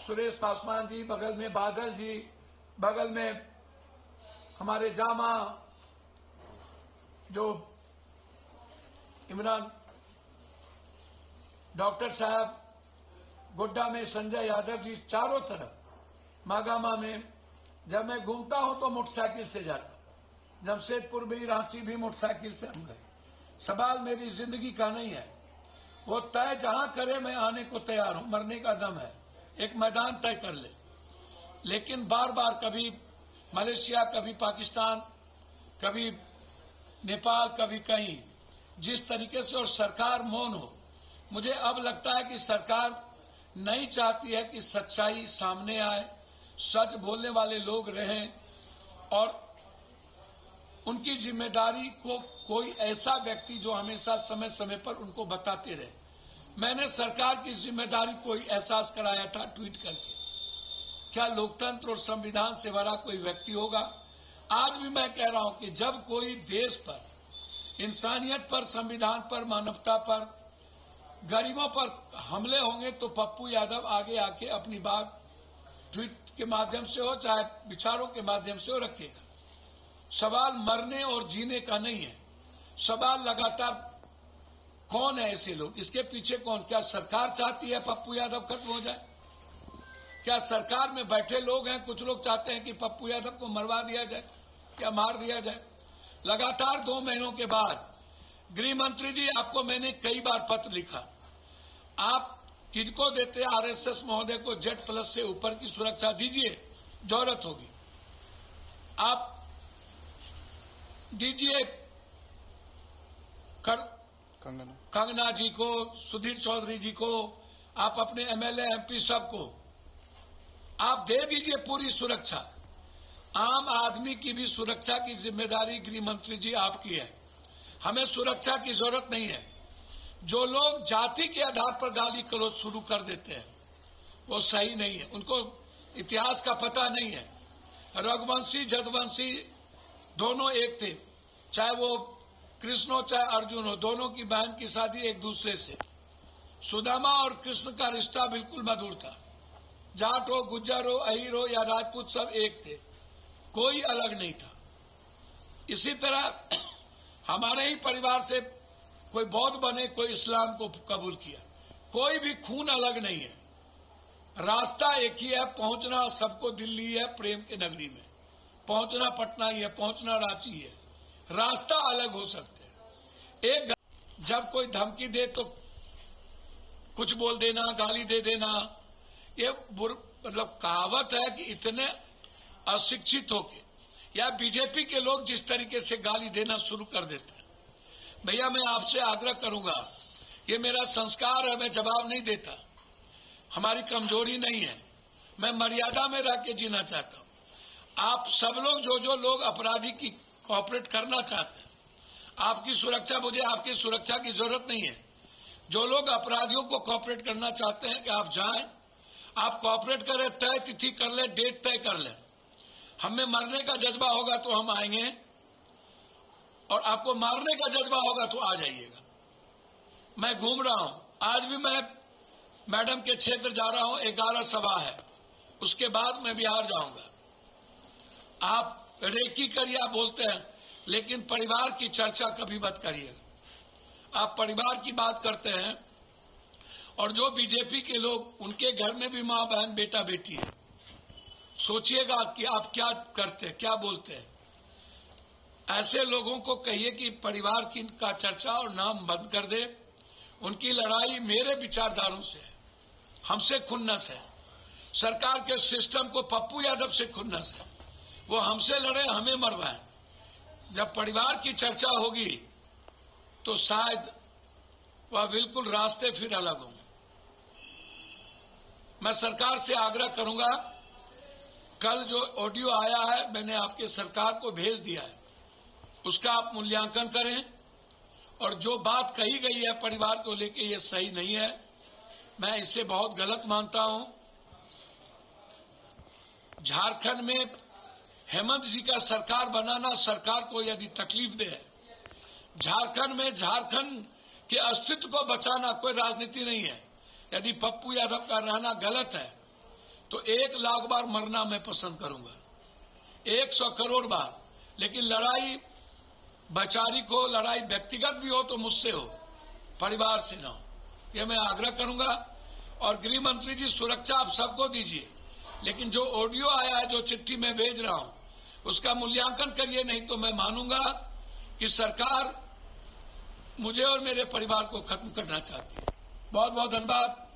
सुरेश पासवान जी, बगल में बादल जी, बगल में हमारे जामा जो इमरान डॉक्टर साहब, गोड्डा में संजय यादव जी, चारों तरफ मागामा में जब मैं घूमता हूं तो मोटरसाइकिल से जाता हूं। जमशेदपुर भी, रांची भी मोटरसाइकिल से हम गए। सवाल मेरी जिंदगी का नहीं है, वो तय जहां करे मैं आने को तैयार हूं, मरने का दम है, एक मैदान तय कर ले। लेकिन बार बार कभी मलेशिया, कभी पाकिस्तान, कभी नेपाल, कभी कहीं, जिस तरीके से, और सरकार मौन हो। मुझे अब लगता है कि सरकार नहीं चाहती है कि सच्चाई सामने आए, सच बोलने वाले लोग रहें, और उनकी जिम्मेदारी को कोई ऐसा व्यक्ति जो हमेशा समय समय पर उनको बताते रहे। मैंने सरकार की जिम्मेदारी को एहसास कराया था ट्वीट करके। क्या लोकतंत्र और संविधान से भरा कोई व्यक्ति होगा? आज भी मैं कह रहा हूं कि जब कोई देश पर, इंसानियत पर, संविधान पर, मानवता पर, गरीबों पर हमले होंगे तो पप्पू यादव आगे आके अपनी बात ट्वीट के माध्यम से हो, चाहे विचारों के माध्यम से हो, रखेगा। सवाल मरने और जीने का नहीं है, सवाल लगातार कौन है ऐसे लोग, इसके पीछे कौन? क्या सरकार चाहती है पप्पू यादव खत्म हो जाए? क्या सरकार में बैठे लोग हैं, कुछ लोग चाहते हैं कि पप्पू यादव को मरवा दिया जाए, क्या मार दिया जाए? लगातार 2 महीनों के बाद गृह मंत्री जी, आपको मैंने कई बार पत्र लिखा, आप किसको देते? आरएसएस महोदय को Z+ से ऊपर की सुरक्षा दीजिए, जरूरत होगी। आप दीजिए कंगना जी को, सुधीर चौधरी जी को, आप अपने MLA MP सबको आप दे दीजिए पूरी सुरक्षा। आम आदमी की भी सुरक्षा की जिम्मेदारी गृह मंत्री जी आपकी है। हमें सुरक्षा की जरूरत नहीं है। जो लोग जाति के आधार पर गाली गलौज शुरू कर देते हैं वो सही नहीं है, उनको इतिहास का पता नहीं है। रघुवंशी, जदवंशी दोनों एक थे, चाहे वो कृष्ण हो चाहे अर्जुन हो, दोनों की बहन की शादी एक दूसरे से। सुदामा और कृष्ण का रिश्ता बिल्कुल मधुर था। जाट हो, गुज्जर हो, अहीर हो या राजपूत, सब एक थे, कोई अलग नहीं था। इसी तरह हमारे ही परिवार से कोई बौद्ध बने, कोई इस्लाम को कबूल किया, कोई भी खून अलग नहीं है। रास्ता एक ही है, पहुंचना सबको दिल्ली है, प्रेम के नगरी में पहुंचना पटना ही है, पहुंचना रांची है। रास्ता अलग हो सकते हैं। एक जब कोई धमकी दे तो कुछ बोल देना, गाली दे देना, ये मतलब कहावत है कि इतने अशिक्षित होके या बीजेपी के लोग जिस तरीके से गाली देना शुरू कर देते हैं। भैया मैं आपसे आग्रह करूंगा, ये मेरा संस्कार है, मैं जवाब नहीं देता, हमारी कमजोरी नहीं है, मैं मर्यादा में रह के जीना चाहता हूं। आप सब लोग जो लोग अपराधी की कोऑपरेट करना चाहते हैं, आपकी सुरक्षा, मुझे आपकी सुरक्षा की जरूरत नहीं है। जो लोग अपराधियों को कोऑपरेट करना चाहते हैं कि आप जाएं, आप कोऑपरेट करें, तय तिथि कर ले, डेट तय कर ले। हमें मरने का जज्बा होगा तो हम आएंगे, और आपको मारने का जज्बा होगा तो आ जाइएगा। मैं घूम रहा हूं, आज भी मैं मैडम के क्षेत्र जा रहा हूं, 11 सभा है, उसके बाद मैं बिहार जाऊंगा। आप रेकी करिए, आप बोलते हैं, लेकिन परिवार की चर्चा कभी मत करिएगा। आप परिवार की बात करते हैं, और जो बीजेपी के लोग, उनके घर में भी मां बहन बेटा बेटी है। सोचिएगा कि आप क्या करते हैं, क्या बोलते हैं। ऐसे लोगों को कहिए कि परिवार की का चर्चा और नाम बंद कर दे। उनकी लड़ाई मेरे विचारधारों से है, हमसे खुन्नस है। सरकार के सिस्टम को पप्पू यादव से खुन्नस है, वो हमसे लड़े, हमें मरवाए। जब परिवार की चर्चा होगी तो शायद वह बिल्कुल रास्ते फिर अलग होंगे। मैं सरकार से आग्रह करूंगा, कल जो ऑडियो आया है मैंने आपके सरकार को भेज दिया है, उसका आप मूल्यांकन करें, और जो बात कही गई है परिवार को लेके ये सही नहीं है, मैं इसे बहुत गलत मानता हूं। झारखंड में हेमंत जी का सरकार बनाना सरकार को यदि तकलीफ दे, झारखंड में झारखंड के अस्तित्व को बचाना कोई राजनीति नहीं है। यदि पप्पू यादव का रहना गलत है तो 1,00,000 बार मरना मैं पसंद करूंगा, 100 करोड़ बार। लेकिन लड़ाई वैचारिक हो, लड़ाई व्यक्तिगत भी हो तो मुझसे हो, परिवार से ना हो, यह मैं आग्रह करूंगा। और गृह मंत्री जी, सुरक्षा आप सबको दीजिए, लेकिन जो ऑडियो आया है, जो चिट्ठी मैं भेज रहा हूं, उसका मूल्यांकन करिए, नहीं तो मैं मानूंगा कि सरकार मुझे और मेरे परिवार को खत्म करना चाहती है। बहुत बहुत धन्यवाद।